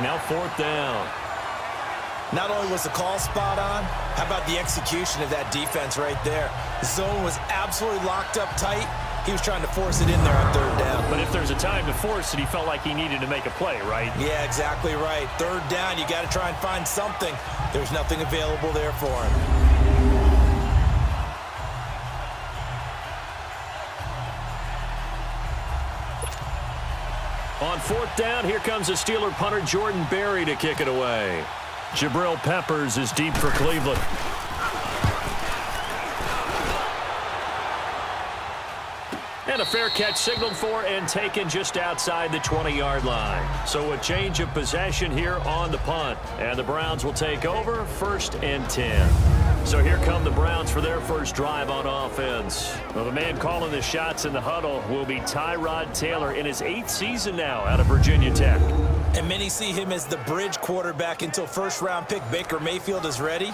Now 4th down. Not only was the call spot on, how about the execution of that defense right there? The zone was absolutely locked up tight. He was trying to force it in there on 3rd down. But if there's a time to force it, he felt like he needed to make a play, right? Yeah, exactly right. 3rd down, you got to try and find something. There's nothing available there for him. On 4th down, here comes the Steeler punter Jordan Berry to kick it away. Jabril Peppers is deep for Cleveland. And a fair catch signaled for and taken just outside the 20-yard line. So a change of possession here on the punt. And the Browns will take over 1st and 10. So here come the Browns for their first drive on offense. Well, the man calling the shots in the huddle will be Tyrod Taylor in his 8th season now out of Virginia Tech. And many see him as the bridge quarterback until first-round pick Baker Mayfield is ready.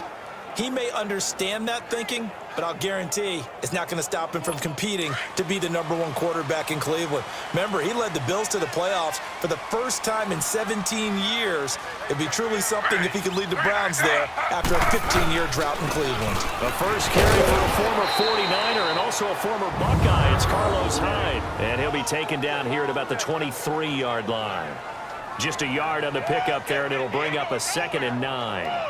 He may understand that thinking, but I'll guarantee it's not going to stop him from competing to be the #1 quarterback in Cleveland. Remember, he led the Bills to the playoffs for the first time in 17 years. It'd be truly something if he could lead the Browns there after a 15-year drought in Cleveland. A first carry for a former 49er and also a former Buckeye. It's Carlos Hyde, and he'll be taken down here at about the 23-yard line. Just a yard on the pickup there, and it'll bring up a 2nd and 9.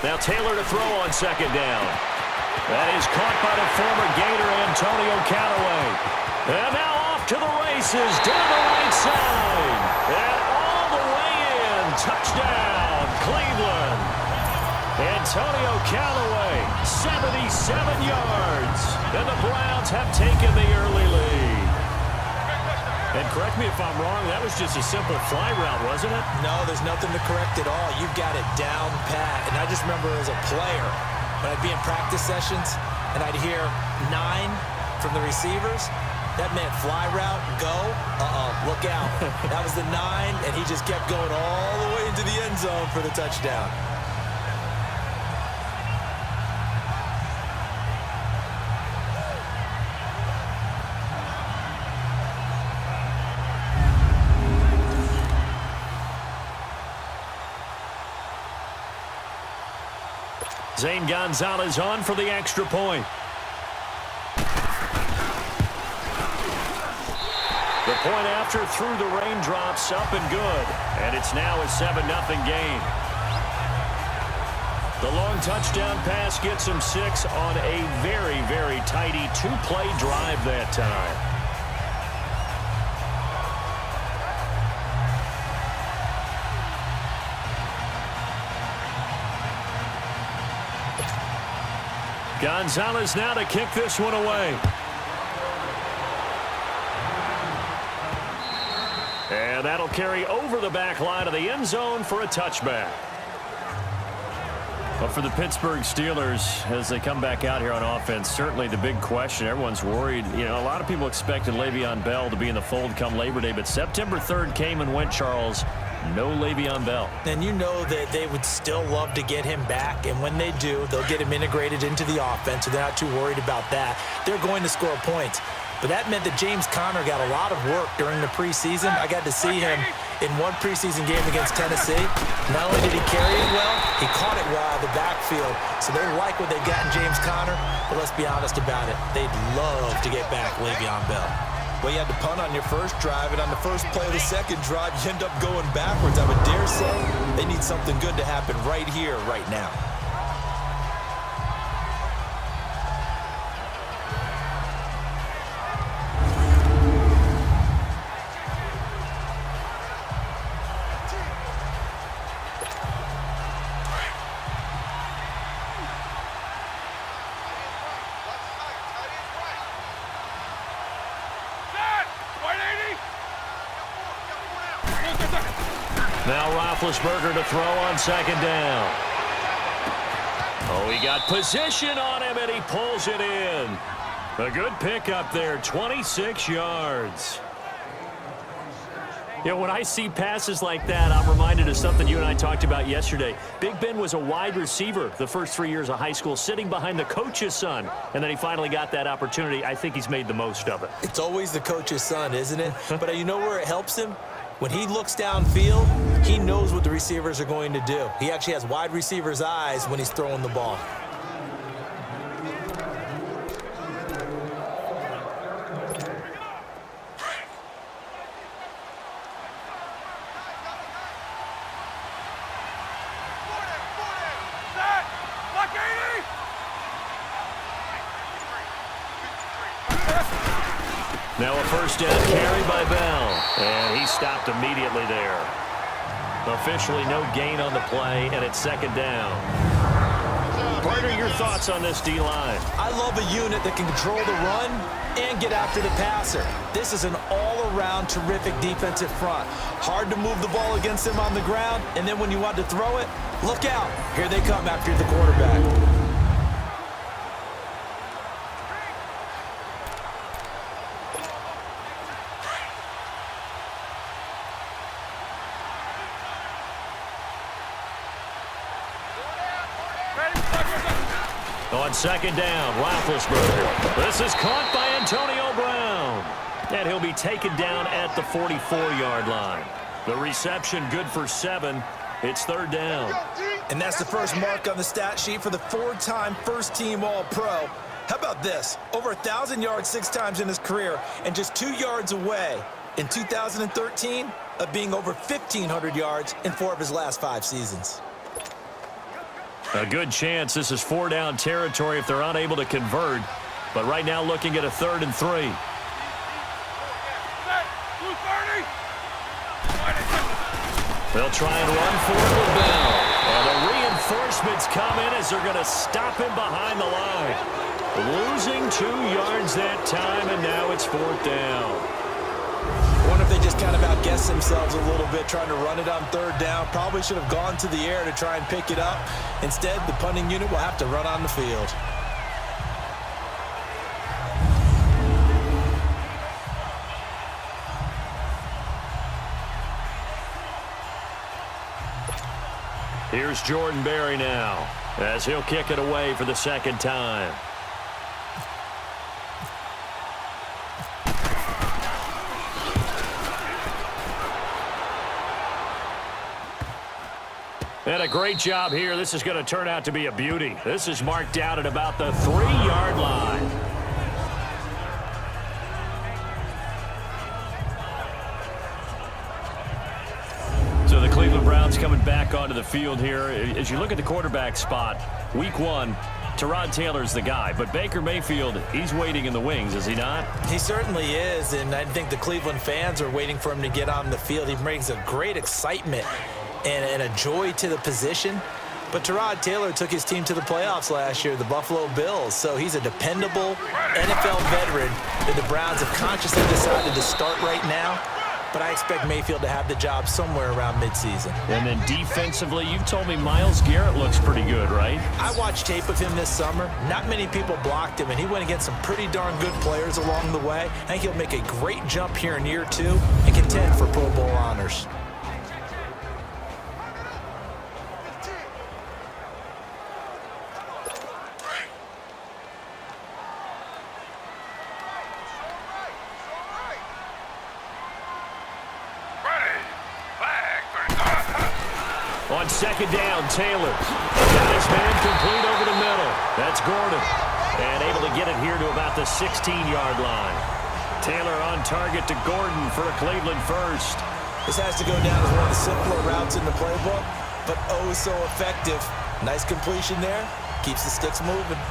Now Taylor to throw on 2nd down. That is caught by the former Gator Antonio Callaway. And now off to the races down the right side. And all the way in. Touchdown, Cleveland. Antonio Callaway, 77 yards. And the Browns have taken the early lead. And correct me if I'm wrong, that was just a simple fly route, wasn't it? No, there's nothing to correct at all. You've got it down pat. And I just remember as a player, when I'd be in practice sessions and I'd hear 9 from the receivers, that meant fly route, go, look out. That was the 9, and he just kept going all the way into the end zone for the touchdown. Zane Gonzalez on for the extra point. The point after through the raindrops, up and good. And it's now a 7-0 game. The long touchdown pass gets him 6 on a very, very tidy 2-play drive that time. Gonzalez now to kick this one away. And that'll carry over the back line of the end zone for a touchback. But for the Pittsburgh Steelers, as they come back out here on offense, certainly the big question, everyone's worried. You know, a lot of people expected Le'Veon Bell to be in the fold come Labor Day, but September 3rd came and went, Charles. No Le'Veon Bell. And you know that they would still love to get him back, and when they do, they'll get him integrated into the offense, so they're not too worried about that. They're going to score points. But that meant that James Conner got a lot of work during the preseason. I got to see him in one preseason game against Tennessee. Not only did he carry it well, he caught it well out of the backfield. So they like what they've got in James Conner, but let's be honest about it. They'd love to get back Le'Veon Bell. Well, you had to punt on your first drive, and on the first play of the second drive, you end up going backwards. I would dare say they need something good to happen right here, right now. Now Roethlisberger to throw on 2nd down. Oh, he got position on him, and he pulls it in. A good pickup there, 26 yards. You know, when I see passes like that, I'm reminded of something you and I talked about yesterday. Big Ben was a wide receiver the first 3 years of high school, sitting behind the coach's son, and then he finally got that opportunity. I think he's made the most of it. It's always the coach's son, isn't it? But you know where it helps him? When he looks downfield, he knows what the receivers are going to do. He actually has wide receivers' eyes when he's throwing the ball. Now a first down carry by Bell, and he stopped immediately there. Officially no gain on the play, and it's second down. Partner, your thoughts on this D-line? I love a unit that can control the run and get after the passer. This is an all-around terrific defensive front. Hard to move the ball against them on the ground, and then when you want to throw it, look out. Here they come after the quarterback. On second down, Roethlisberger. This is caught by Antonio Brown. And he'll be taken down at the 44-yard line. The reception good for 7. It's third down. And that's the first mark on the stat sheet for the 4-time first-team All-Pro. How about this? Over 1,000 yards 6 times in his career, and just 2 yards away in 2013 of being over 1,500 yards in 4 of his last 5 seasons. A good chance this is 4-down territory if they're unable to convert. But right now looking at a 3rd and 3. They'll try and run for it with Bell. And the reinforcements come in as they're going to stop him behind the line. Losing 2 yards that time, and now it's 4th down. I wonder if they just kind of outguessed themselves a little bit trying to run it on 3rd down. Probably should have gone to the air to try and pick it up. Instead, the punting unit will have to run on the field. Here's Jordan Berry now as he'll kick it away for the 2nd time. And a great job here. This is going to turn out to be a beauty. This is marked out at about the 3-yard line. So the Cleveland Browns coming back onto the field here. As you look at the quarterback spot, week 1, Tyrod Taylor's the guy. But Baker Mayfield, he's waiting in the wings, is he not? He certainly is, and I think the Cleveland fans are waiting for him to get on the field. He brings a great excitement and a joy to the position. But Tyrod Taylor took his team to the playoffs last year, the Buffalo Bills. So he's a dependable NFL veteran that the Browns have consciously decided to start right now. But I expect Mayfield to have the job somewhere around midseason. And then defensively, you've told me Myles Garrett looks pretty good, right? I watched tape of him this summer. Not many people blocked him, and he went against some pretty darn good players along the way. I think he'll make a great jump here in year 2 and contend for Pro Bowl honors. On second down, Taylor got his man complete over the middle. That's Gordon. And able to get it here to about the 16-yard line. Taylor on target to Gordon for a Cleveland first. This has to go down as one of the simpler routes in the playbook, but oh so effective. Nice completion there. Keeps the sticks moving.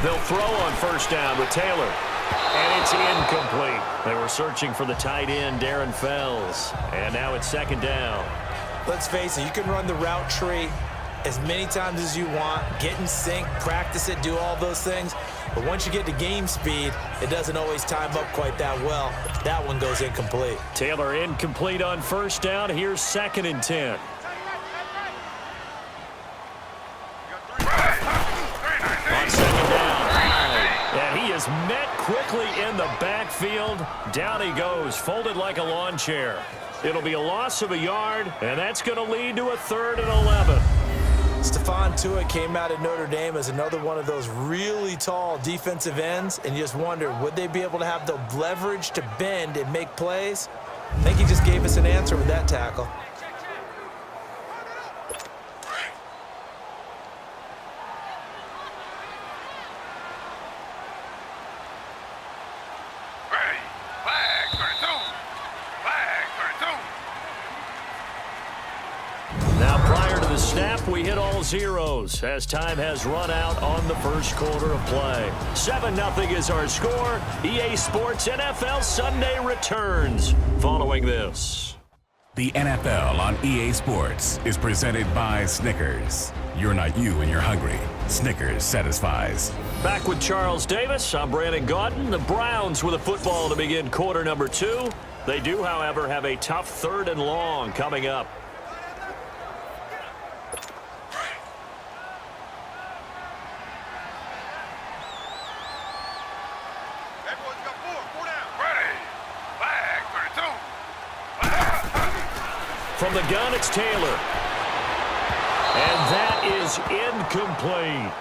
They'll throw on first down with Taylor. And it's incomplete. They were searching for the tight end, Darren Fells. And now it's second down. Let's face it, you can run the route tree as many times as you want, get in sync, practice it, do all those things. But once you get to game speed, it doesn't always time up quite that well. That one goes incomplete. Taylor incomplete on first down. Here's 2nd and 10. On second down. And he is met quickly in the backfield. Down he goes, folded like a lawn chair. It'll be a loss of a yard, and that's going to lead to a 3rd and 11. Stephon Tuitt came out of Notre Dame as another one of those really tall defensive ends, and you just wonder, would they be able to have the leverage to bend and make plays? I think he just gave us an answer with that tackle. Snap, we hit all zeros as time has run out on the first quarter of play. 7-0 is our score. EA Sports NFL Sunday returns following this. The NFL on EA Sports is presented by Snickers. You're not you when you're hungry. Snickers satisfies. Back with Charles Davis. I'm Brandon Gaudin. The Browns with a football to begin quarter number 2. They do, however, have a tough 3rd and long coming up. From the gun, it's Taylor. And that is incomplete.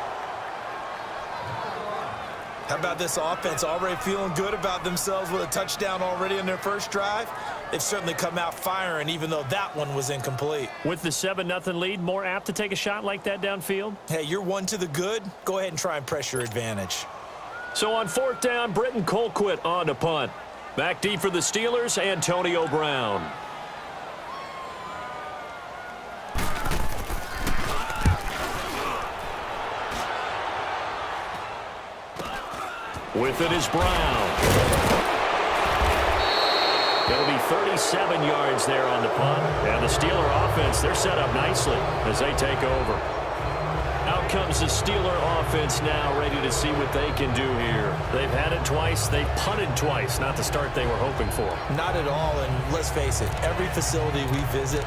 How about this offense already feeling good about themselves with a touchdown already in their first drive? They've certainly come out firing, even though that one was incomplete. With the 7-0 lead, more apt to take a shot like that downfield? Hey, you're one to the good. Go ahead and try and press your advantage. So on 4th down, Britton Colquitt on to punt. Back deep for the Steelers, Antonio Brown. With it is Brown. It'll be 37 yards there on the punt. And the Steeler offense, they're set up nicely as they take over. Out comes the Steeler offense now, ready to see what they can do here. They've had it twice. They've punted twice. Not the start they were hoping for. Not at all, and let's face it, every facility we visit,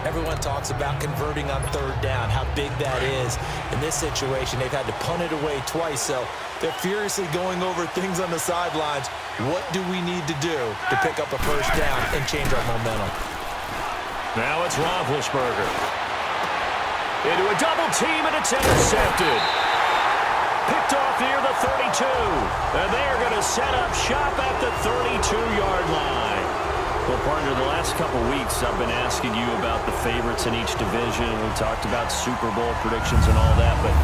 everyone talks about converting on 3rd down, how big that is. In this situation, they've had to punt it away twice, so they're furiously going over things on the sidelines. What do we need to do to pick up a first down and change our momentum? Now it's Roethlisberger. Into a double team, and it's intercepted. Picked off near the 32. And they're going to set up shop at the 32-yard line. Well, partner, the last couple weeks I've been asking you about the favorites in each division. We talked about Super Bowl predictions and all that, but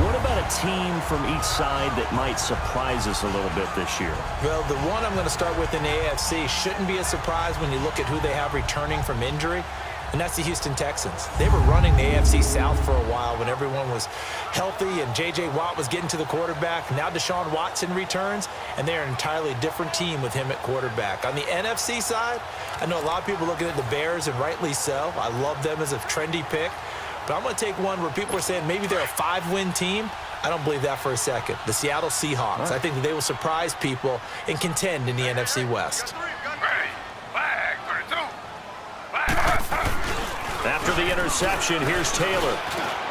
what about a team from each side that might surprise us a little bit this year? Well, the one I'm going to start with in the AFC shouldn't be a surprise when you look at who they have returning from injury, and that's the Houston Texans. They were running the AFC South for a while when everyone was healthy and J.J. Watt was getting to the quarterback. Now Deshaun Watson returns, and they're an entirely different team with him at quarterback. On the NFC side, I know a lot of people looking at the Bears, and rightly so. I love them as a trendy pick. But I'm going to take one where people are saying maybe they're a 5-win team. I don't believe that for a second. The Seattle Seahawks. I think that they will surprise people and contend in the NFC West. After the interception, here's Taylor.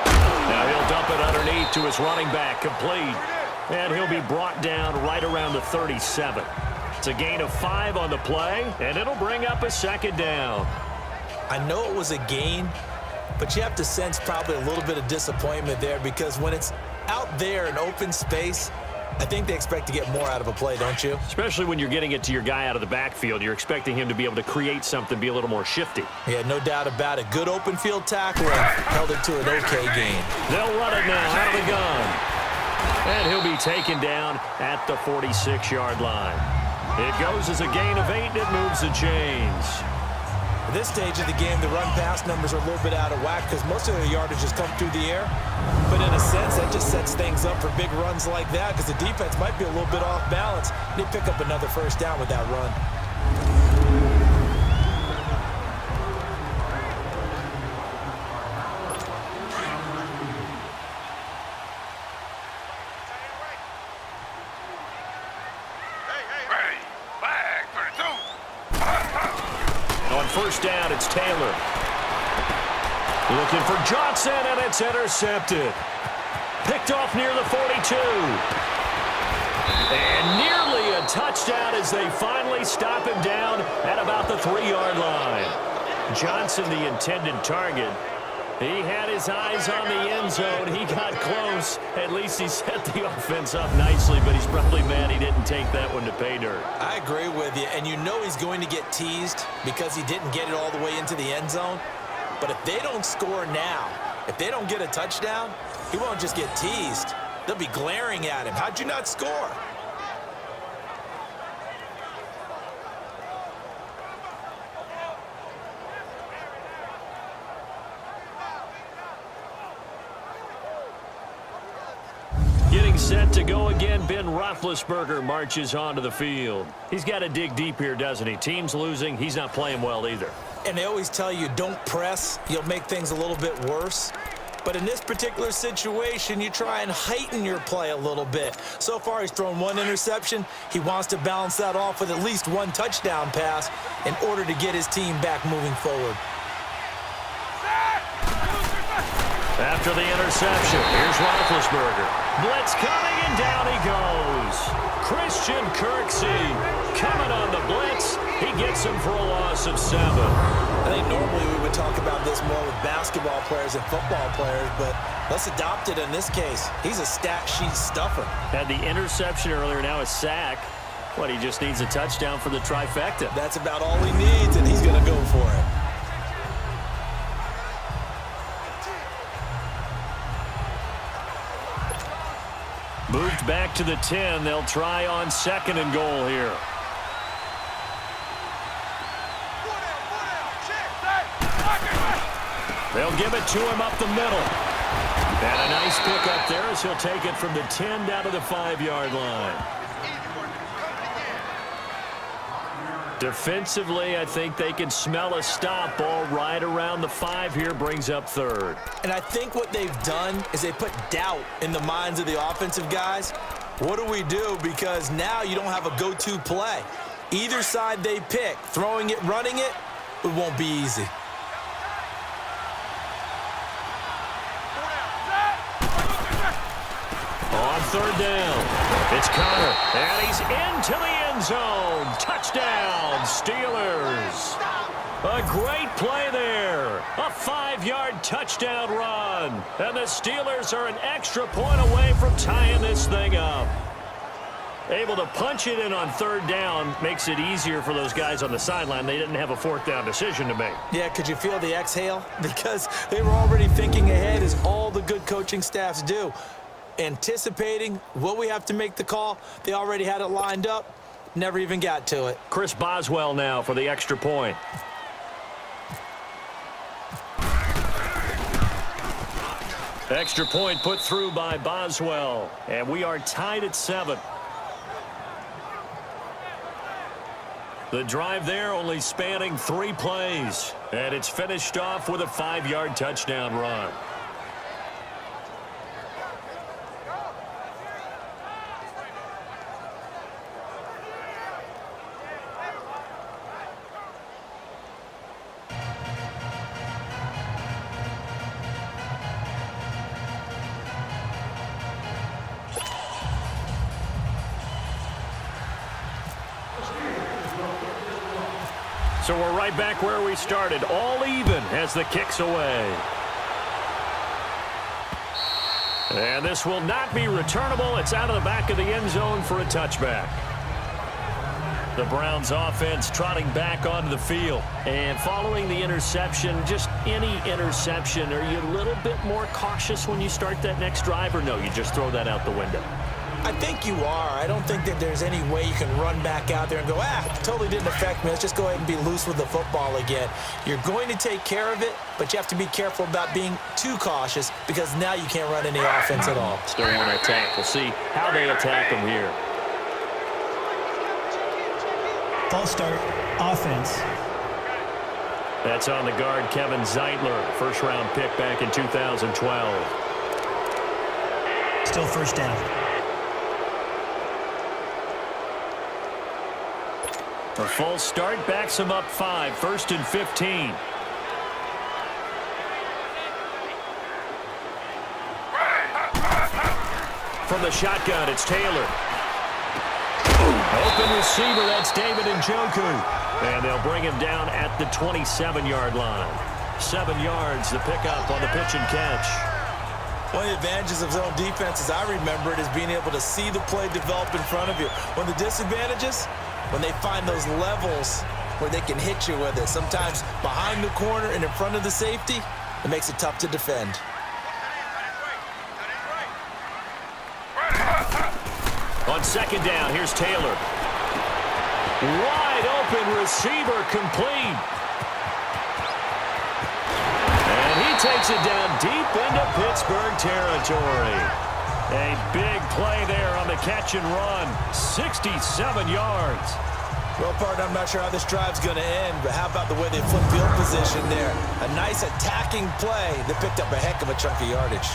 Now he'll dump it underneath to his running back, complete. And he'll be brought down right around the 37. It's a gain of 5 on the play, and it'll bring up a 2nd down. I know it was a gain, but you have to sense probably a little bit of disappointment there, because when it's out there in open space, I think they expect to get more out of a play, don't you? Especially when you're getting it to your guy out of the backfield. You're expecting him to be able to create something, be a little more shifty. Yeah, no doubt about it. Good open field tackling held it to an okay gain. They'll run it now out of the gun. And he'll be taken down at the 46-yard line. It goes as a gain of 8, and it moves the chains. At this stage of the game, the run-pass numbers are a little bit out of whack because most of their yardage just come through the air. But in a sense, that just sets things up for big runs like that because the defense might be a little bit off balance. They pick up another first down with that run. First down, it's Taylor. Looking for Johnson, and it's intercepted. Picked off near the 42. And nearly a touchdown as they finally stop him down at about the 3-yard line. Johnson, the intended target. He had his eyes on the end zone. He got close. At least he set the offense up nicely, but he's probably mad he didn't take that one to pay dirt. I agree with you, and you know he's going to get teased because he didn't get it all the way into the end zone. But if they don't score now, if they don't get a touchdown, he won't just get teased. They'll be glaring at him. How'd you not score? Getting set to go again, Ben Roethlisberger marches onto the field. He's got to dig deep here, doesn't he? Team's losing. He's not playing well either. And they always tell you, don't press. You'll make things a little bit worse. But in this particular situation, you try and heighten your play a little bit. So far, he's thrown one interception. He wants to balance that off with at least one touchdown pass in order to get his team back moving forward. After the interception, here's Roethlisberger. Blitz coming, and down he goes. Christian Kirksey coming on the blitz. He gets him for a loss of 7. I think normally we would talk about this more with basketball players and football players, but let's adopt it in this case. He's a stat sheet stuffer. Had the interception earlier, now a sack. What, he just needs a touchdown for the trifecta. That's about all he needs, and he's going to go for it. Moved back to the 10. They'll try on 2nd and goal here. They'll give it to him up the middle. And a nice pick up there as he'll take it from the 10 down to the 5-yard line. Defensively, I think they can smell a stop. Ball right around the 5 here, brings up 3rd. And I think what they've done is they put doubt in the minds of the offensive guys. What do we do? Because now you don't have a go-to play. Either side they pick, throwing it, running it, it won't be easy. On 3rd down, it's Connor, and he's into the end zone. Touchdown, Steelers. A great play there. A 5-yard touchdown run. And the Steelers are an extra point away from tying this thing up. Able to punch it in on 3rd down makes it easier for those guys on the sideline. They didn't have a 4th down decision to make. Yeah, could you feel the exhale? Because they were already thinking ahead, as all the good coaching staffs do. Anticipating what we have to make the call. They already had it lined up. Never even got to it. Chris Boswell now for the extra point. Extra point put through by Boswell. And we are tied at 7. The drive there only spanning 3 plays. And it's finished off with a 5-yard touchdown run. So we're right back where we started, all even as the kick's away. And this will not be returnable. It's out of the back of the end zone for a touchback. The Browns offense trotting back onto the field. And following the interception, just any interception, are you a little bit more cautious when you start that next drive, or no, you just throw that out the window? I think you are. I don't think that there's any way you can run back out there and go, totally didn't affect me. Let's just go ahead and be loose with the football again. You're going to take care of it, but you have to be careful about being too cautious because now you can't run any offense at all. Still want to attack. We'll see how they attack them here. False start, offense. That's on the guard, Kevin Zeitler. First-round pick back in 2012. Still first down. A false start backs him up 5. First and 15. From the shotgun, it's Taylor. Open receiver, that's David Njoku. And they'll bring him down at the 27-yard line. 7 yards, the pickup on the pitch and catch. One of the advantages of zone defense, as I remember it, is being able to see the play develop in front of you. One of the disadvantages, when they find those levels where they can hit you with it, sometimes behind the corner and in front of the safety, it makes it tough to defend. On second down, here's Taylor. Wide open receiver, complete. And he takes it down deep into Pittsburgh territory. A big play there on the catch and run. 67 yards. Well, partner, I'm not sure how this drive's going to end, but how about the way they flip field position there? A nice attacking play that picked up a heck of a chunk of yardage.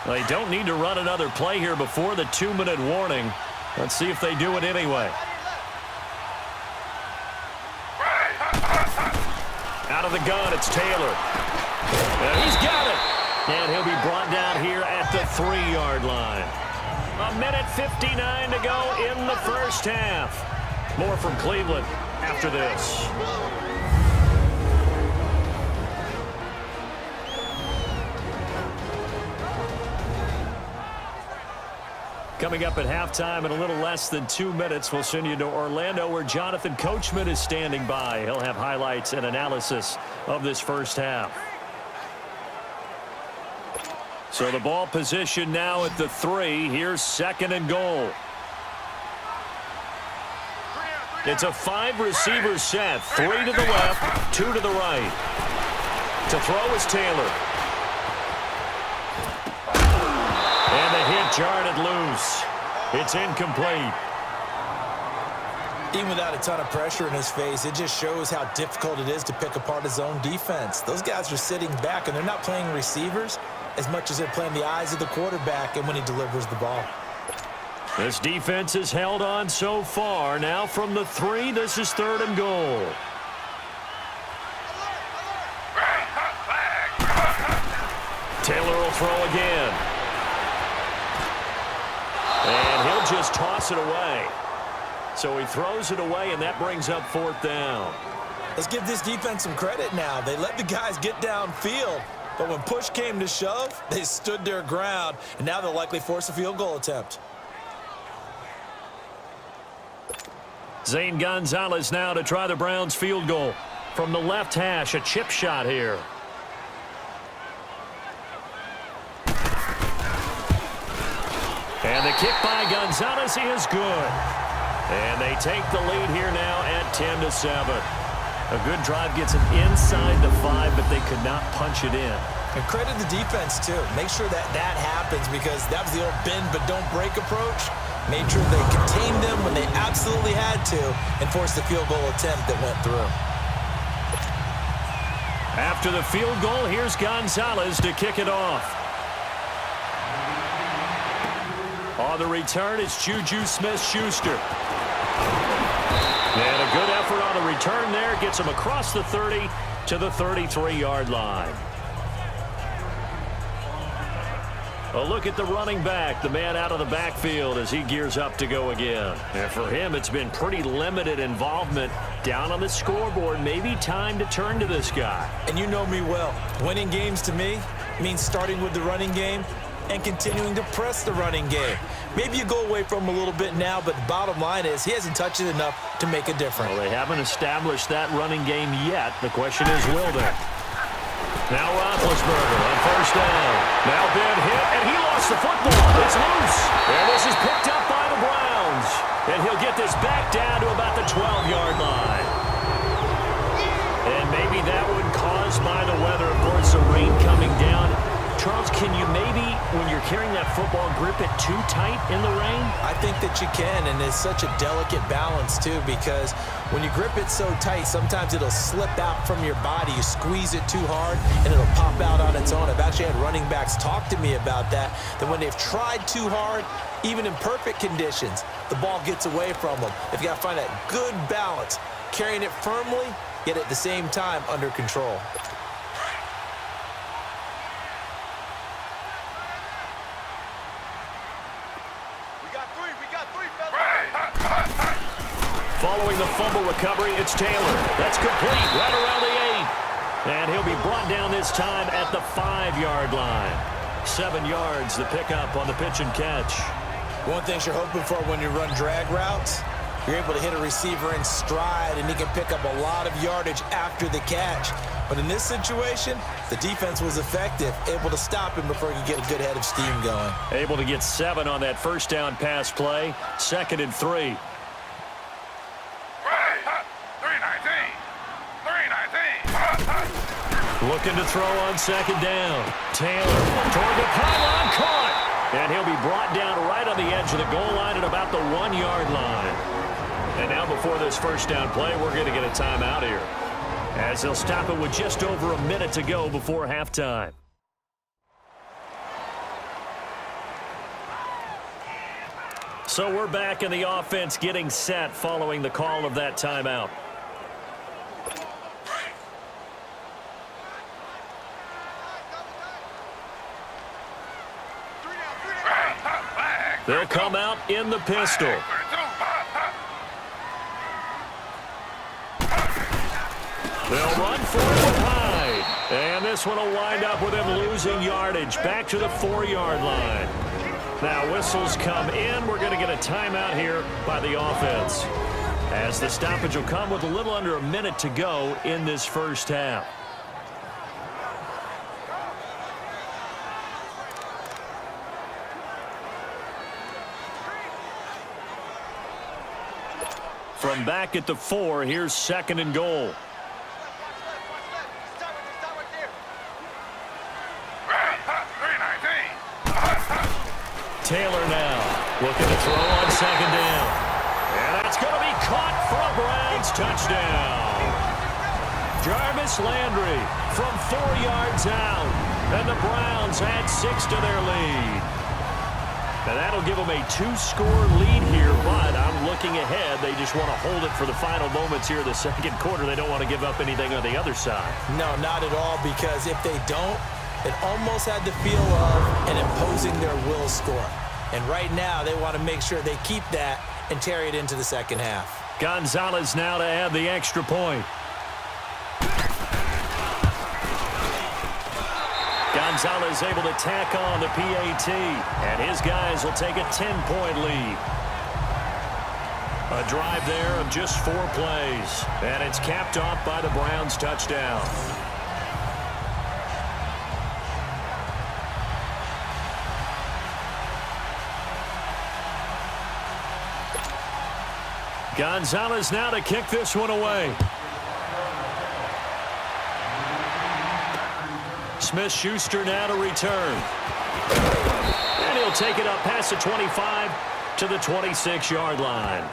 They don't need to run another play here before the 2-minute warning. Let's see if they do it anyway. Out of the gun, it's Taylor. And he's got it. And he'll be brought down here at the 3-yard line. 1:59 to go in the first half. More from Cleveland after this. Coming up at halftime in a little less than 2 minutes, we'll send you to Orlando where Jonathan Coachman is standing by. He'll have highlights and analysis of this first half. So the ball position now at the 3. Here's second and goal. It's a 5-receiver set. 3 to the left, 2 to the right. To throw is Taylor. And the hit jarred it loose. It's incomplete. Even without a ton of pressure in his face, it just shows how difficult it is to pick apart his own defense. Those guys are sitting back, and they're not playing receivers as much as they're playing the eyes of the quarterback and when he delivers the ball. This defense has held on so far. Now from the 3, this is third and goal. Taylor will throw again. And he'll just toss it away. So he throws it away, and that brings up fourth down. Let's give this defense some credit now. They let the guys get downfield, but when push came to shove, they stood their ground, and now they'll likely force a field goal attempt. Zane Gonzalez now to try the Browns field goal. From the left hash, a chip shot here. And the kick by Gonzalez is good. And they take the lead here now at 10-7. A good drive gets them inside the 5, but they could not punch it in. And credit the defense, too. Make sure that that happens because that was the old bend but don't break approach. Made sure they contained them when they absolutely had to and forced the field goal attempt that went through. After the field goal, here's Gonzalez to kick it off. On the return, it's Juju Smith-Schuster. And a good effort on the return there. Gets him across the 30 to the 33-yard line. A look at the running back, the man out of the backfield as he gears up to go again. And for him, it's been pretty limited involvement down on the scoreboard. Maybe time to turn to this guy. And you know me well. Winning games to me means starting with the running game and continuing to press the running game. Maybe you go away from him a little bit now, but the bottom line is he hasn't touched it enough to make a difference. Well, they haven't established that running game yet. The question is, will they? Now Roethlisberger on first down. Now been hit, and he lost the football. It's loose. And this is picked up by the Browns. And he'll get this back down to about the 12-yard line. And maybe that one caused by the weather, of course, the rain coming down. Charles, can you maybe, when you're carrying that football, grip it too tight in the rain? I think that you can, and it's such a delicate balance, too, because when you grip it so tight, sometimes it'll slip out from your body. You squeeze it too hard, and it'll pop out on its own. I've actually had running backs talk to me about that when they've tried too hard, even in perfect conditions, the ball gets away from them. They've got to find that good balance, carrying it firmly, yet at the same time under control. Following the fumble recovery, it's Taylor. That's complete right around the 8. And he'll be brought down this time at the 5-yard line. 7 yards, the pickup on the pitch and catch. One thing you're hoping for when you run drag routes, you're able to hit a receiver in stride, and he can pick up a lot of yardage after the catch. But in this situation, the defense was effective, able to stop him before he could get a good head of steam going. Able to get 7 on that first down pass play. 2nd and 3. Looking to throw on 2nd down. Taylor toward the pylon, caught. And he'll be brought down right on the edge of the goal line at about the 1-yard line. And now before this first down play, we're going to get a timeout here, as they'll stop it with just over a minute to go before halftime. So we're back in the offense getting set following the call of that timeout. They'll come out in the pistol. They'll run for it with Hyde. And this one will wind up with him losing yardage back to the 4-yard line. Now whistles come in. We're going to get a timeout here by the offense, as the stoppage will come with a little under a minute to go in this first half. From back at the 4, here's 2nd and goal. Taylor now looking to throw on 2nd down. And that's going to be caught for a Browns touchdown. Jarvis Landry from 4 yards out. And the Browns add 6 to their lead. And that'll give them a 2-score lead here, but I'm looking ahead. They just want to hold it for the final moments here of the second quarter. They don't want to give up anything on the other side. No, not at all, because if they don't, it almost had the feel of an imposing their will score. And right now, they want to make sure they keep that and carry it into the second half. Gonzalez now to add the extra point. Gonzalez able to tack on the PAT, and his guys will take a 10-point lead. A drive there of just 4 plays, and it's capped off by the Browns touchdown. Gonzalez now to kick this one away. Smith-Schuster now to return. And he'll take it up past the 25 to the 26-yard line.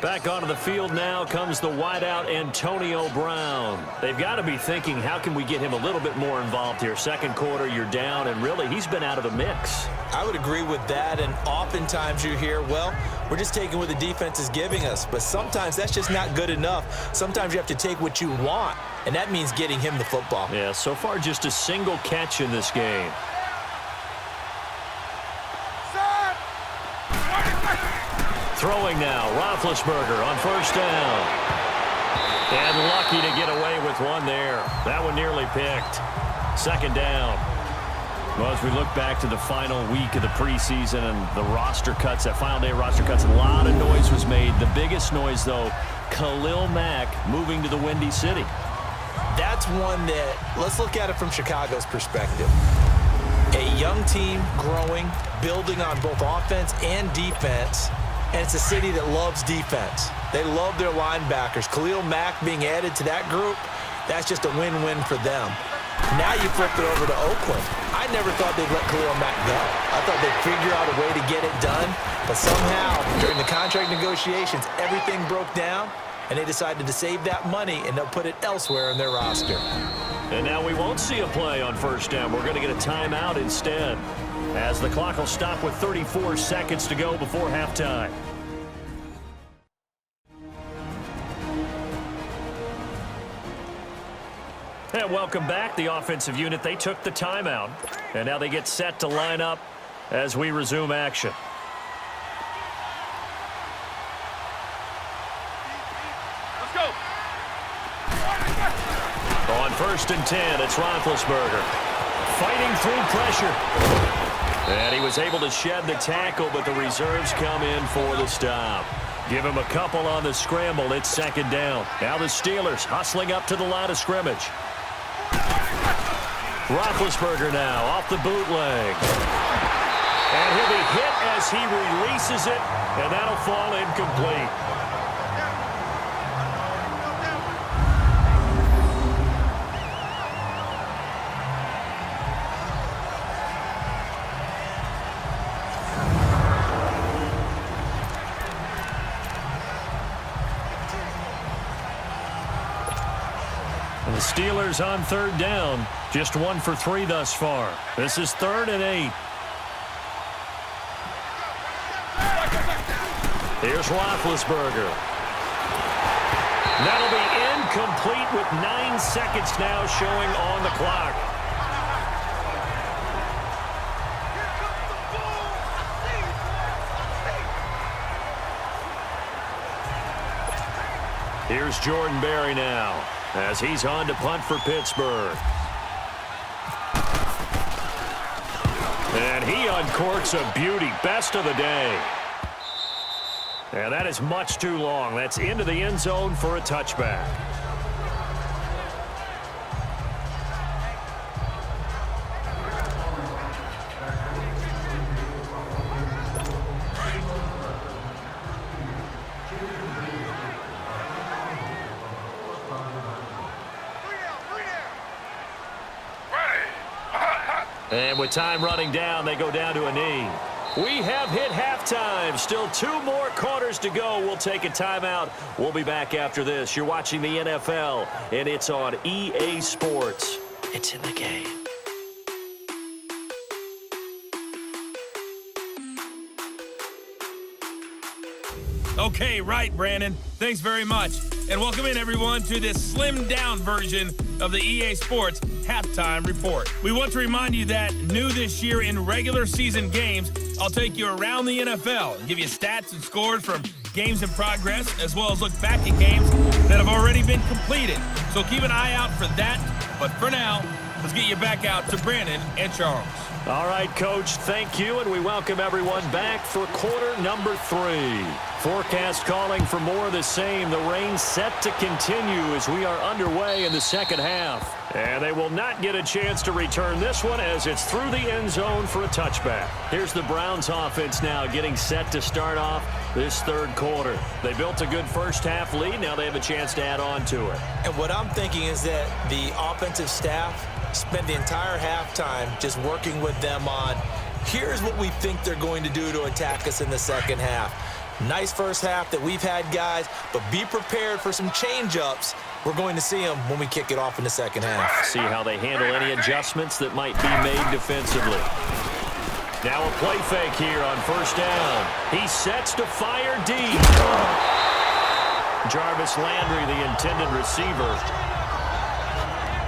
Back onto the field now comes the wideout Antonio Brown. They've got to be thinking, how can we get him a little bit more involved here? Second quarter, you're down, and really, he's been out of the mix. I would agree with that, and oftentimes you hear, well, we're just taking what the defense is giving us, but sometimes that's just not good enough. Sometimes you have to take what you want, and that means getting him the football. Yeah, so far just a single catch in this game. Throwing now, Roethlisberger on first down. And lucky to get away with one there. That one nearly picked. Second down. Well, as we look back to the final week of the preseason and the roster cuts, that final day of roster cuts, a lot of noise was made. The biggest noise, though, Khalil Mack moving to the Windy City. That's one that, let's look at it from Chicago's perspective. A young team growing, building on both offense and defense. And it's a city that loves defense. They love their linebackers. Khalil Mack being added to that group, that's just a win-win for them. Now you flip it over to Oakland. I never thought they'd let Khalil Mack go. I thought they'd figure out a way to get it done. But somehow, during the contract negotiations, everything broke down, and they decided to save that money, and they'll put it elsewhere in their roster. And now we won't see a play on first down. We're going to get a timeout instead, as the clock will stop with 34 seconds to go before halftime. And welcome back. The offensive unit, they took the timeout, and now they get set to line up as we resume action. Let's go. On first and 10, it's Roethlisberger fighting through pressure. And he was able to shed the tackle, but the reserves come in for the stop. Give him a couple on the scramble. It's second down. Now the Steelers hustling up to the line of scrimmage. Roethlisberger now off the bootleg. And he'll be hit as he releases it, and that'll fall incomplete. And the Steelers on third down. Just 1 for 3 thus far. This is 3rd and 8. Here's Roethlisberger. That'll be incomplete with 9 seconds now showing on the clock. Here's Jordan Berry now, as he's on to punt for Pittsburgh. And he uncorks a beauty, best of the day. And that is much too long. That's into the end zone for a touchback. And with time running down, they go down to a knee. We have hit halftime. Still 2 more quarters to go. We'll take a timeout. We'll be back after this. You're watching the NFL, and it's on EA Sports. It's in the game. Okay, right, Brandon. Thanks very much. And welcome in, everyone, to this slimmed-down version of the EA Sports Halftime Report. We want to remind you that new this year in regular season games, I'll take you around the NFL and give you stats and scores from games in progress, as well as look back at games that have already been completed. So keep an eye out for that. But for now, let's get you back out to Brandon and Charles. All right, Coach, thank you, and we welcome everyone back for quarter number 3. Forecast calling for more of the same. The rain set to continue as we are underway in the second half. And they will not get a chance to return this one as it's through the end zone for a touchback. Here's the Browns offense now getting set to start off this third quarter. They built a good first half lead. Now they have a chance to add on to it. And what I'm thinking is that the offensive staff spent the entire halftime just working with them on, here's what we think they're going to do to attack us in the second half. Nice first half that we've had, guys, but be prepared for some change-ups. We're going to see them when we kick it off in the second half. See how they handle any adjustments that might be made defensively. Now a play fake here on first down. He sets to fire deep. Jarvis Landry, the intended receiver.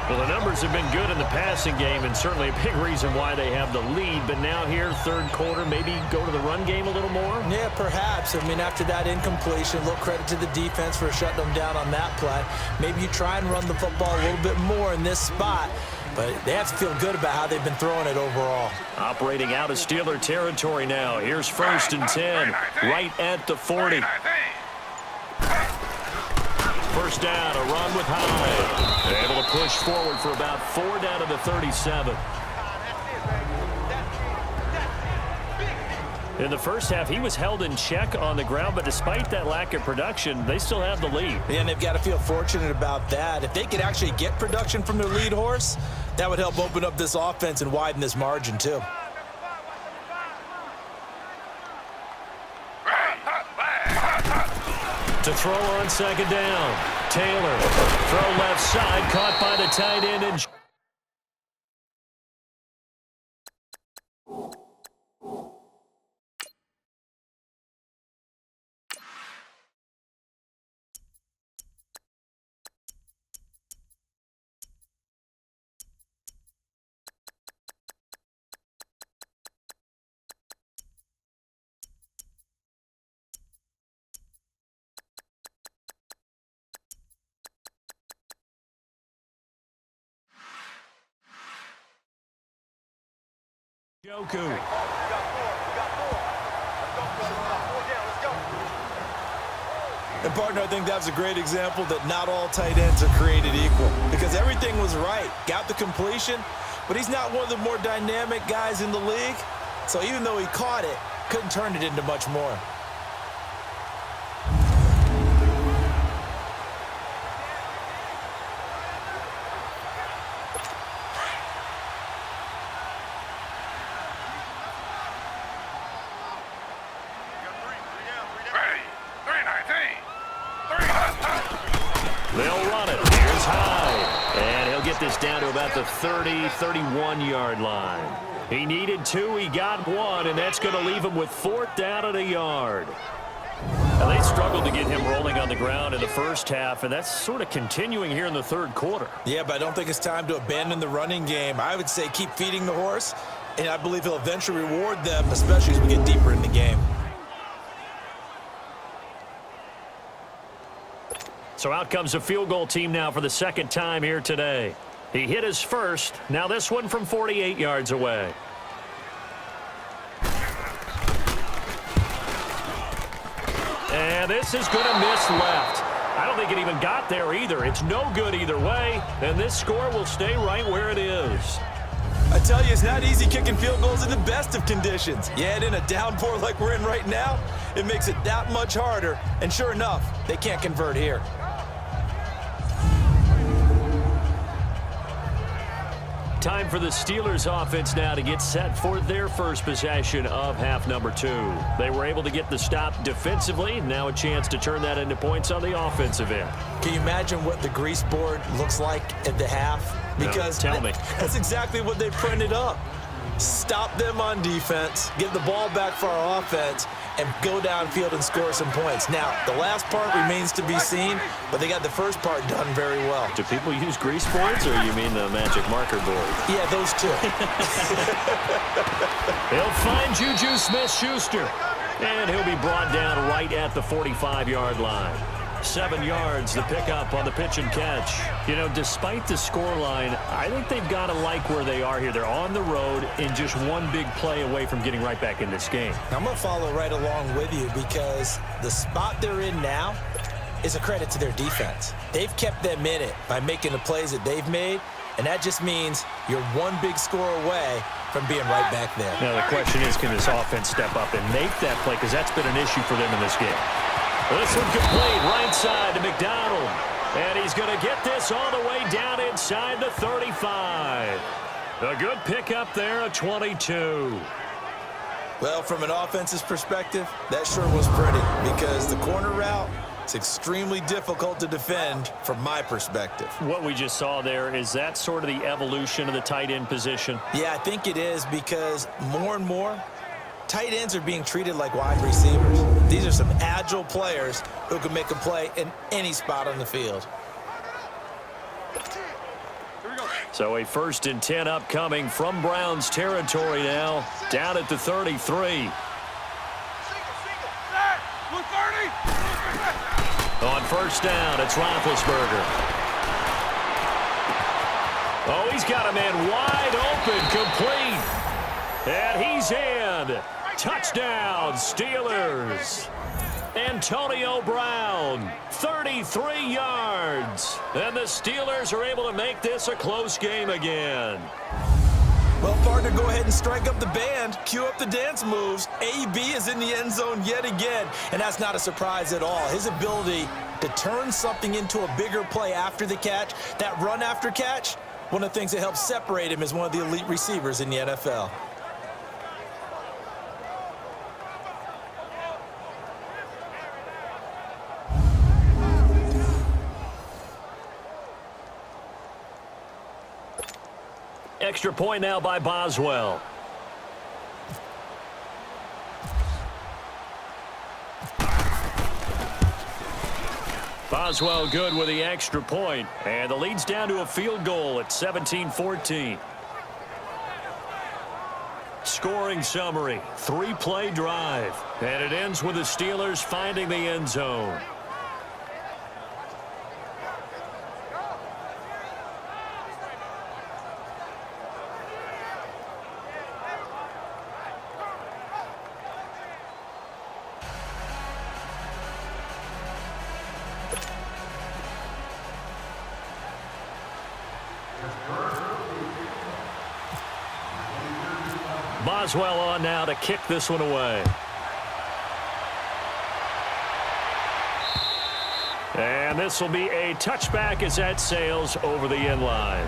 Well, the numbers have been good in the passing game, and certainly a big reason why they have the lead. But now here, third quarter, maybe go to the run game a little more? Yeah, perhaps. I mean, after that incompletion, a little credit to the defense for shutting them down on that play. Maybe you try and run the football a little bit more in this spot. But they have to feel good about how they've been throwing it overall. Operating out of Steeler territory now. Here's 1st and 10, right at the 40. First down, a run with Hyde. Able to push forward for about 4 down to the 37. In the first half, he was held in check on the ground, but despite that lack of production, they still have the lead. Yeah, and they've got to feel fortunate about that. If they could actually get production from their lead horse, that would help open up this offense and widen this margin, too. To throw on second down. Taylor, throw left side, caught by the tight end. And Joku. And, partner, I think that was a great example that not all tight ends are created equal because everything was right. Got the completion, but he's not one of the more dynamic guys in the league. So even though he caught it, couldn't turn it into much more. They'll run it. Here's Hyde. And he'll get this down to about the 30, 31-yard line. He needed 2. He got 1, and that's going to leave him with 4th down at a yard. Now, they struggled to get him rolling on the ground in the first half, and that's sort of continuing here in the third quarter. Yeah, but I don't think it's time to abandon the running game. I would say keep feeding the horse, and I believe he'll eventually reward them, especially as we get deeper in the game. So out comes a field goal team now for the second time here today. He hit his first. Now this one from 48 yards away. And this is going to miss left. I don't think it even got there either. It's no good either way, and this score will stay right where it is. I tell you, it's not easy kicking field goals in the best of conditions. You add in a downpour like we're in right now, it makes it that much harder. And sure enough, they can't convert here. Time for the Steelers offense now to get set for their first possession of half number 2. They were able to get the stop defensively. Now a chance to turn that into points on the offensive end. Can you imagine what the grease board looks like at the half? Because no, tell me. That's exactly what they printed up. Stop them on defense, get the ball back for our offense, and go downfield and score some points. Now, the last part remains to be seen, but they got the first part done very well. Do people use grease boards, or you mean the magic marker board? Yeah, those two. He'll find Juju Smith-Schuster, and he'll be brought down right at the 45-yard line. 7 yards, the pickup on the pitch and catch. You know, despite the scoreline, I think they've got to like where they are here. They're on the road and just one big play away from getting right back in this game. I'm going to follow right along with you because the spot they're in now is a credit to their defense. They've kept them in it by making the plays that they've made, and that just means you're one big score away from being right back there. Now, the question is, can this offense step up and make that play? Because that's been an issue for them in this game. This one complete, right side to McDonald. And he's going to get this all the way down inside the 35. A good pickup there, a 22. Well, from an offense's perspective, that sure was pretty because the corner route, it's extremely difficult to defend from my perspective. What we just saw there, is that sort of the evolution of the tight end position? Yeah, I think it is because more and more, tight ends are being treated like wide receivers. These are some agile players who can make a play in any spot on the field. So a 1st and 10 upcoming from Browns territory now, down at the 33. On 1st down, it's Roethlisberger. Oh, he's got a man wide open, complete. And he's in. Touchdown, Steelers. Antonio Brown, 33 yards. And the Steelers are able to make this a close game again. Well, partner, go ahead and strike up the band. Cue up the dance moves. AB is in the end zone yet again. And that's not a surprise at all. His ability to turn something into a bigger play after the catch, that run after catch, one of the things that helps separate him as one of the elite receivers in the NFL. Extra point now by Boswell. Boswell good with the extra point, and the lead's down to a field goal at 17-14. Scoring summary, 3-play drive, and it ends with the Steelers finding the end zone. Boswell on now to kick this one away. And this will be a touchback as that sails over the end line.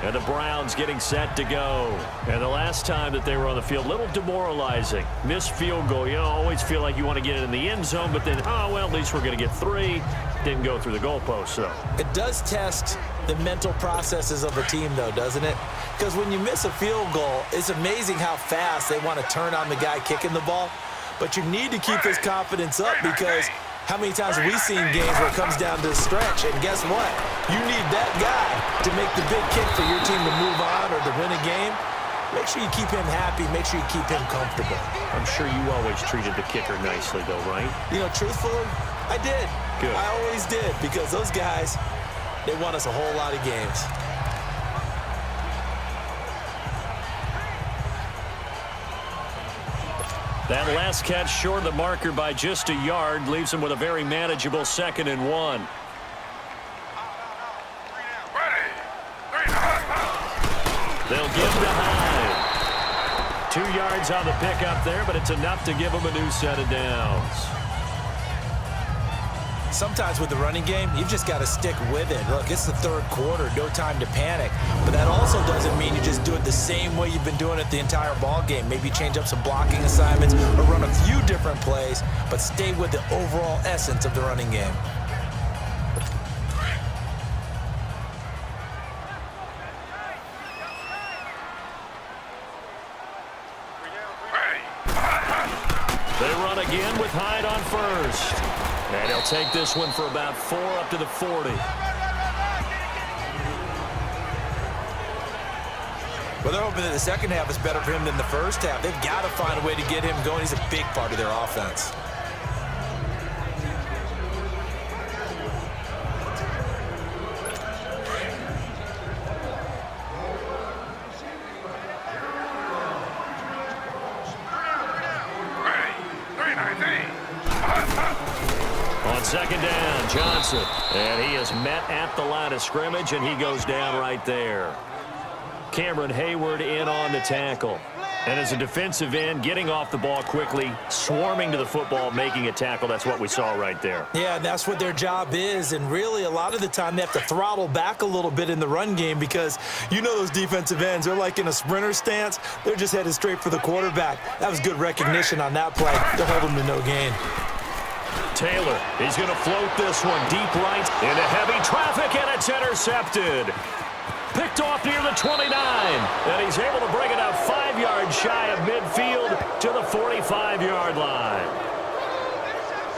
And the Browns getting set to go. And the last time that they were on the field, a little demoralizing. Missed field goal. You always feel like you want to get it in the end zone, but then, oh, well, at least we're going to get 3. Didn't go through the goalpost, though. It does test the mental processes of a team, though, doesn't it? Because when you miss a field goal, it's amazing how fast they want to turn on the guy kicking the ball. But you need to keep this confidence up because how many times have we seen games where it comes down to the stretch, and guess what? You need that guy to make the big kick for your team to move on or to win a game. Make sure you keep him happy. Make sure you keep him comfortable. I'm sure you always treated the kicker nicely, though, right? You know, truthfully, I did. Good. I always did because those guys, they won us a whole lot of games. That last catch short of the marker by just a yard leaves him with a very manageable 2nd and 1. They'll give to Hyde. 2 yards on the pickup there, but it's enough to give him a new set of downs. Sometimes with the running game, you've just got to stick with it. Look, it's the 3rd quarter, no time to panic. But that also doesn't mean you just do it the same way you've been doing it the entire ball game. Maybe change up some blocking assignments or run a few different plays, but stay with the overall essence of the running game. They run again with Hyde on 1st. And he'll take this one for about 4 up to the 40. Well, they're hoping that the second half is better for him than the first half. They've got to find a way to get him going. He's a big part of their offense. On 2nd down, Johnson. And he is met at the line of scrimmage, and he goes down right there. Cameron Hayward in on the tackle. And as a defensive end, getting off the ball quickly, swarming to the football, making a tackle, that's what we saw right there. Yeah, and that's what their job is. And really, a lot of the time, they have to throttle back a little bit in the run game because you know those defensive ends, they're like in a sprinter stance. They're just headed straight for the quarterback. That was good recognition on that play. They'll hold them to no gain. Taylor, he's going to float this one deep right into heavy traffic, and it's intercepted. Picked off near the 29, and he's able to bring it up 5 yards shy of midfield to the 45-yard line.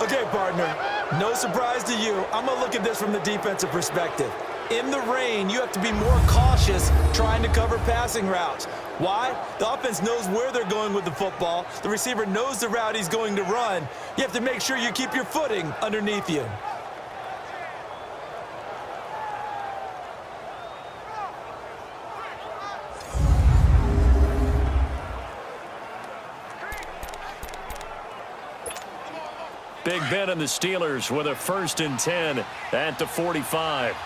Okay, partner, no surprise to you. I'm going to look at this from the defensive perspective. In the rain, you have to be more cautious trying to cover passing routes. Why? The offense knows where they're going with the football. The receiver knows the route he's going to run. You have to make sure you keep your footing underneath you. Big Ben and the Steelers with a 1st and 10 at the 45.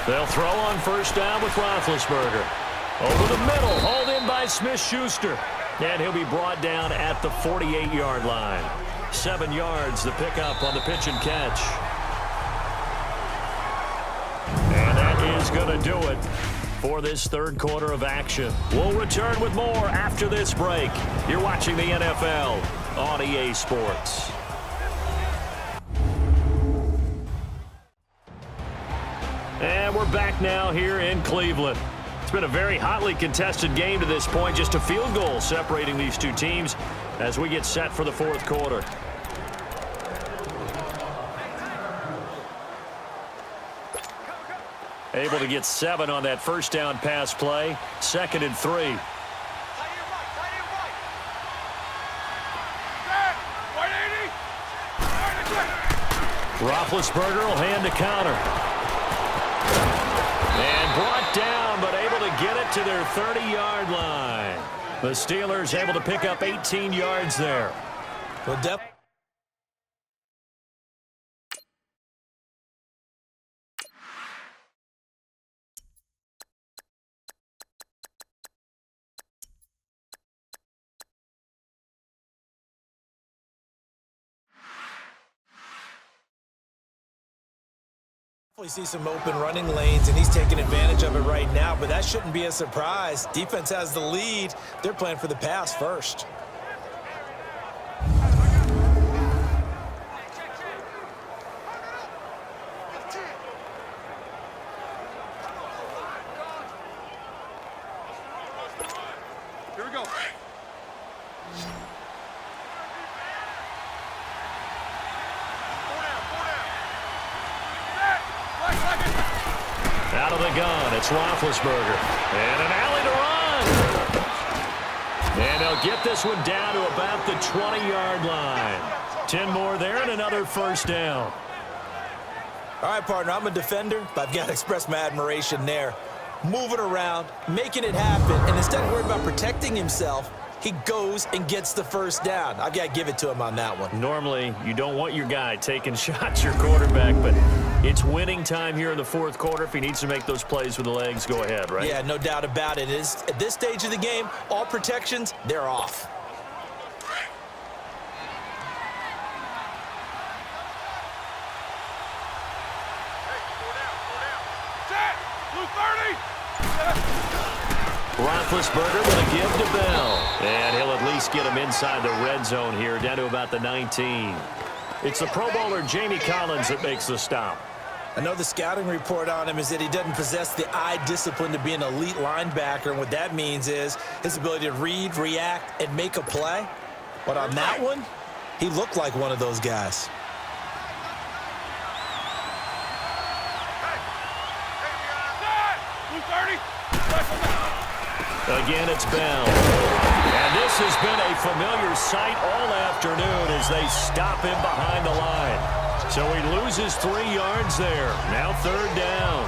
They'll throw on 1st down with Roethlisberger. Over the middle, hauled in by Smith-Schuster. And he'll be brought down at the 48-yard line. 7 yards, the pickup on the pitch and catch. And that is going to do it for this 3rd quarter of action. We'll return with more after this break. You're watching the NFL on EA Sports. And we're back now here in Cleveland. It's been a very hotly contested game to this point. Just a field goal separating these two teams as we get set for the 4th quarter. Able to get 7 on that 1st down pass play. 2nd and 3. Roethlisberger will hand to counter. And brought down, but able to get it to their 30-yard line. The Steelers able to pick up 18 yards there. Well, we see some open running lanes, and he's taking advantage of it right now, but that shouldn't be a surprise. Defense has the lead. They're playing for the pass first. Here we go. Out of the gun, it's Roethlisberger. And an alley to run. And they'll get this one down to about the 20-yard line. 10 more there and another 1st down. All right, partner, I'm a defender, but I've got to express my admiration there. Moving around, making it happen, and instead of worrying about protecting himself, he goes and gets the 1st down. I've got to give it to him on that one. Normally, you don't want your guy taking shots, your quarterback, but it's winning time here in the 4th quarter. If he needs to make those plays with the legs, go ahead, right? Yeah, no doubt about it. At this stage of the game, all protections, they're off. Roethlisberger with a give to Bell. And he'll at least get him inside the red zone here, down to about the 19. It's the Pro Bowler Jamie Collins that makes the stop. I know the scouting report on him is that he doesn't possess the eye discipline to be an elite linebacker. And what that means is his ability to read, react, and make a play. But on that one, he looked like one of those guys. Again, it's Bell. And this has been a familiar sight all afternoon as they stop him behind the line. So he loses 3 yards there. Now 3rd down.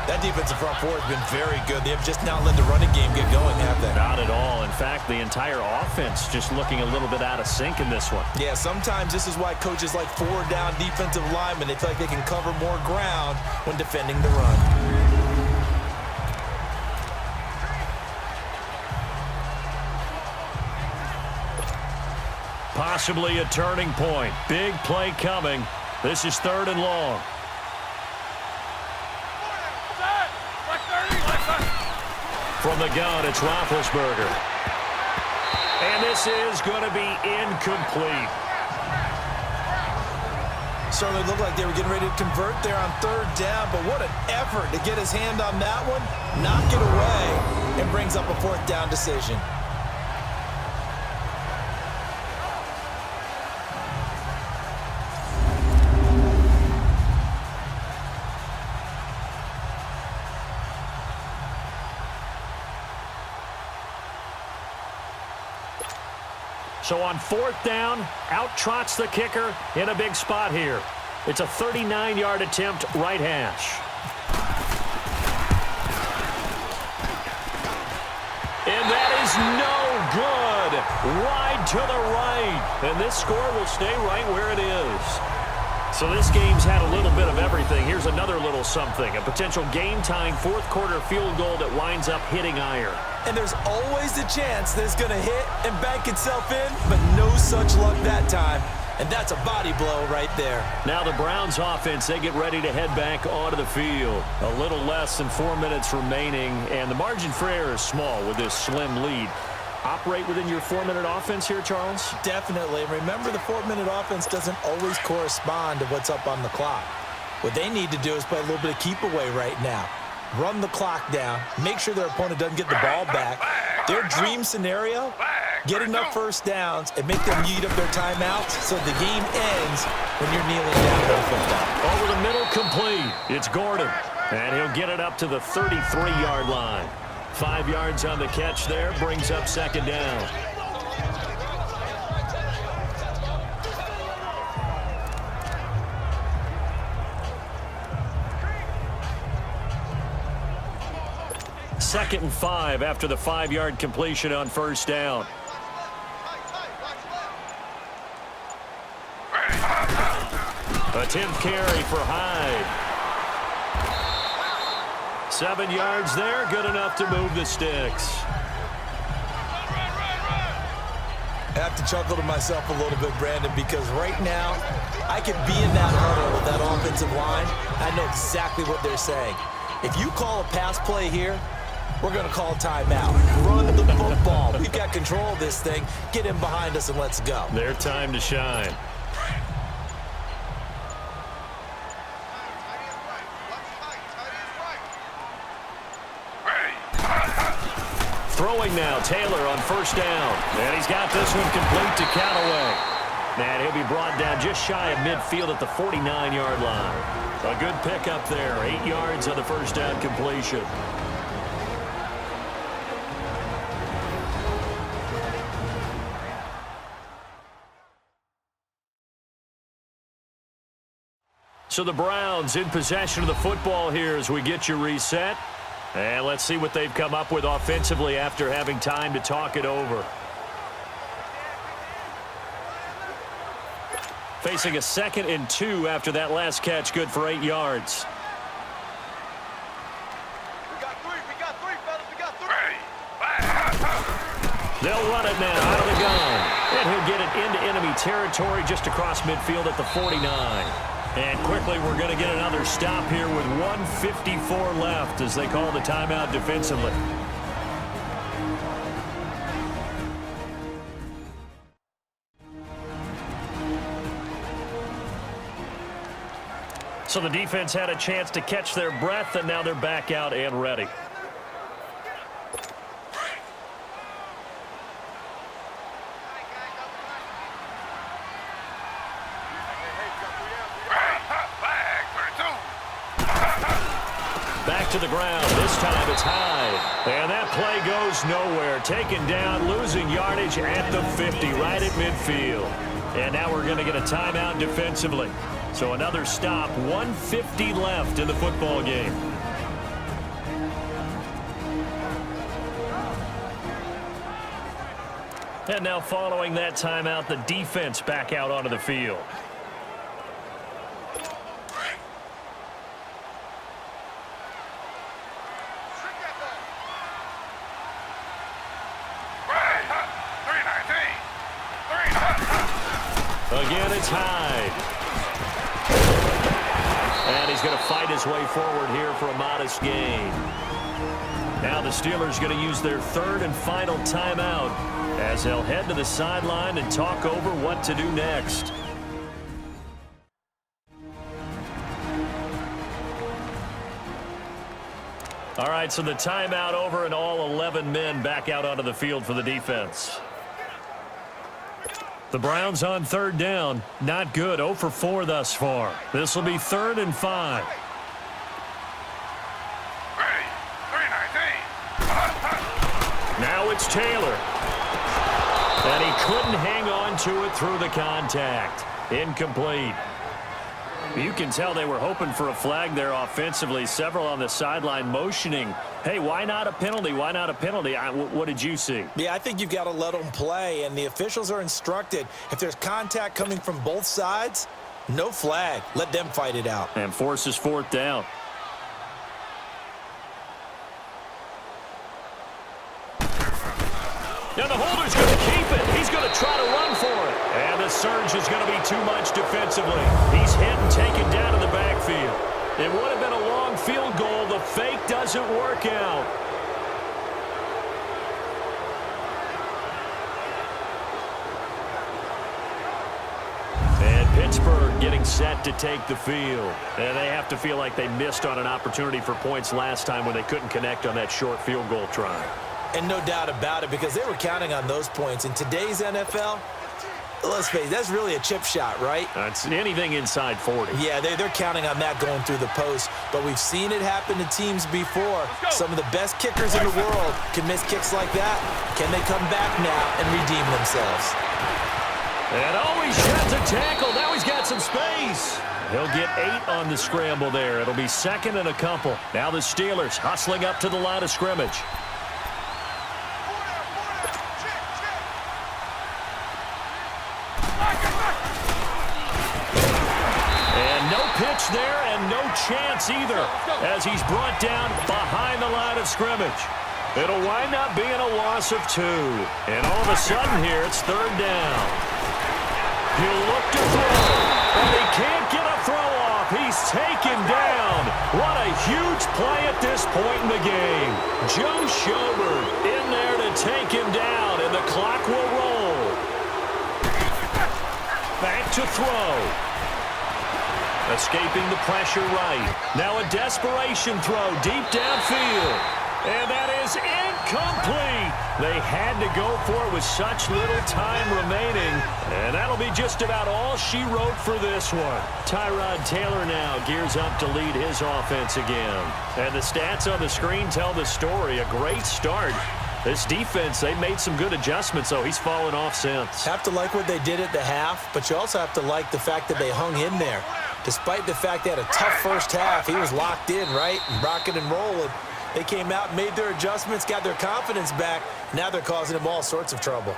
That defensive front four has been very good. They have just not let the running game get going, have they? Not at all. In fact, the entire offense just looking a little bit out of sync in this one. Yeah, sometimes this is why coaches like four-down defensive linemen. They feel like they can cover more ground when defending the run. Possibly a turning point. Big play coming. This is 3rd and long. From the gun, it's Roethlisberger. And this is going to be incomplete. Certainly looked like they were getting ready to convert there on 3rd down, but what an effort to get his hand on that one, knock it away, and brings up a 4th down decision. So on 4th down, out trots the kicker in a big spot here. It's a 39-yard attempt, right hash. And that is no good. Wide to the right. And this score will stay right where it is. So this game's had a little bit of everything. Here's another little something. A potential game-tying 4th quarter field goal that winds up hitting iron. And there's always the chance that it's going to hit and bank itself in, but no such luck that time. And that's a body blow right there. Now the Browns offense, they get ready to head back onto the field. A little less than 4 minutes remaining, and the margin for error is small with this slim lead. Operate within your 4-minute offense here, Charles? Definitely. Remember, the 4-minute offense doesn't always correspond to what's up on the clock. What they need to do is play a little bit of keep away right now. Run the clock down, make sure their opponent doesn't get the ball back. Their dream scenario, get enough 1st downs and make them eat up their timeouts so the game ends when you're kneeling down on 5th down. Over the middle, complete. It's Gordon, and he'll get it up to the 33-yard line. 5 yards on the catch there, brings up 2nd down. Second and 5 after the 5-yard completion on 1st down. A 10th carry for Hyde. 7 yards there, good enough to move the sticks. I have to chuckle to myself a little bit, Brandon, because right now I could be in that huddle with that offensive line. I know exactly what they're saying. If you call a pass play here, we're going to call timeout. Run the football. We've got control of this thing. Get in behind us and let's go. Their time to shine. Throwing now, Taylor on 1st down. And he's got this one complete to Callaway. And he'll be brought down just shy of midfield at the 49-yard line. A good pickup there, 8 yards on the 1st down completion. So the Browns in possession of the football here as we get you reset. And let's see what they've come up with offensively after having time to talk it over. Facing a 2nd and 2 after that last catch, good for 8 yards. We got 3, fellas, we got 3. They'll run it now out of the gun. And he'll get it into enemy territory just across midfield at the 49. And quickly, we're going to get another stop here with 1:54 left as they call the timeout defensively. So the defense had a chance to catch their breath, and now they're back out and ready. Back to the ground. This time it's Hyde. And that play goes nowhere. Taken down, losing yardage at the 50, right at midfield. And now we're going to get a timeout defensively. So another stop, 1:50 left in the football game. And now following that timeout, the defense back out onto the field. Again, it's Hyde. And he's going to fight his way forward here for a modest gain. Now the Steelers going to use their third and final timeout as they'll head to the sideline and talk over what to do next. All right, so the timeout over and all 11 men back out onto the field for the defense. The Browns on third down. Not good. 0 for 4 thus far. This will be 3rd and 5. Now it's Taylor. And he couldn't hang on to it through the contact. Incomplete. You can tell they were hoping for a flag there offensively. Several on the sideline motioning, hey, why not a penalty? Why not a penalty? What did you see? Yeah, I think you've got to let them play, and the officials are instructed. If there's contact coming from both sides, no flag. Let them fight it out. And forces 4th down. Now the holder's going to keep it. He's going to try to run for it. And the surge is going to be too much defensively. He's hit and taken down in the backfield. It would have been a long field goal. The fake doesn't work out. And Pittsburgh getting set to take the field. And they have to feel like they missed on an opportunity for points last time when they couldn't connect on that short field goal try. And no doubt about it, because they were counting on those points. In today's NFL, let's face it, that's really a chip shot, right? That's anything inside 40. Yeah, they're counting on that going through the post. But we've seen it happen to teams before. Some of the best kickers in the world can miss kicks like that. Can they come back now and redeem themselves? And he's got to tackle. Now he's got some space. He'll get 8 on the scramble there. It'll be 2nd and a couple. Now the Steelers hustling up to the line of scrimmage. Pitch there and no chance either as he's brought down behind the line of scrimmage. It'll wind up being a loss of 2. And all of a sudden here, it's 3rd down. He'll look to throw, and he can't get a throw off. He's taken down. What a huge play at this point in the game. Joe Schobert in there to take him down, and the clock will roll. Back to throw. Escaping the pressure right. Now a desperation throw deep downfield. And that is incomplete. They had to go for it with such little time remaining. And that'll be just about all she wrote for this one. Tyrod Taylor now gears up to lead his offense again. And the stats on the screen tell the story. A great start. This defense, they made some good adjustments, so he's fallen off since. Have to like what they did at the half, but you also have to like the fact that they hung in there. Despite the fact they had a tough first half, he was locked in, right, and rocking and rolling. They came out, made their adjustments, got their confidence back. Now they're causing him all sorts of trouble.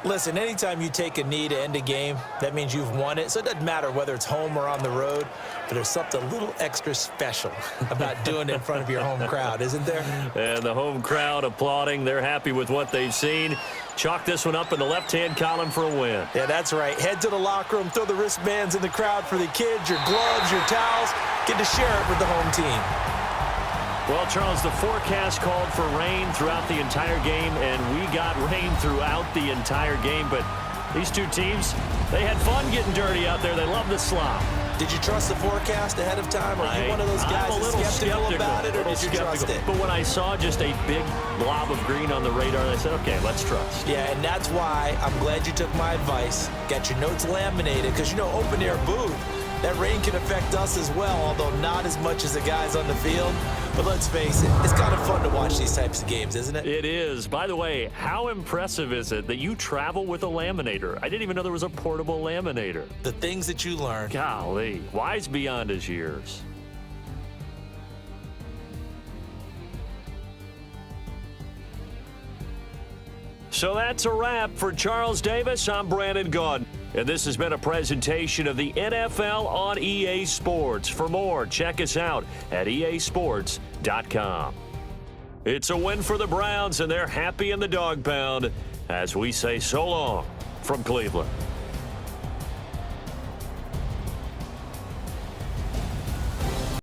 Listen, anytime you take a knee to end a game, that means you've won it. So it doesn't matter whether it's home or on the road, but there's something a little extra special about doing it in front of your home crowd, isn't there? And the home crowd applauding. They're happy with what they've seen. Chalk this one up in the left-hand column for a win. Yeah, that's right. Head to the locker room, throw the wristbands in the crowd for the kids, your gloves, your towels. Get to share it with the home team. Well, Charles, the forecast called for rain throughout the entire game, and we got rain throughout the entire game. But these two teams, they had fun getting dirty out there. They love the slop. Did you trust the forecast ahead of time? Or are you one of those guys that's skeptical about it, or did you trust it? But when I saw just a big blob of green on the radar, I said, okay, let's trust. Yeah, and that's why I'm glad you took my advice. Got your notes laminated, because, you know, open-air booth, that rain can affect us as well, although not as much as the guys on the field. But let's face it, it's kind of fun to watch these types of games, isn't it? It is. By the way, how impressive is it that you travel with a laminator? I didn't even know there was a portable laminator. The things that you learn. Golly, wise beyond his years. So that's a wrap. For Charles Davis, I'm Brandon Gaudin. And this has been a presentation of the NFL on EA Sports. For more, check us out at easports.com. It's a win for the Browns, and they're happy in the dog pound as we say so long from Cleveland.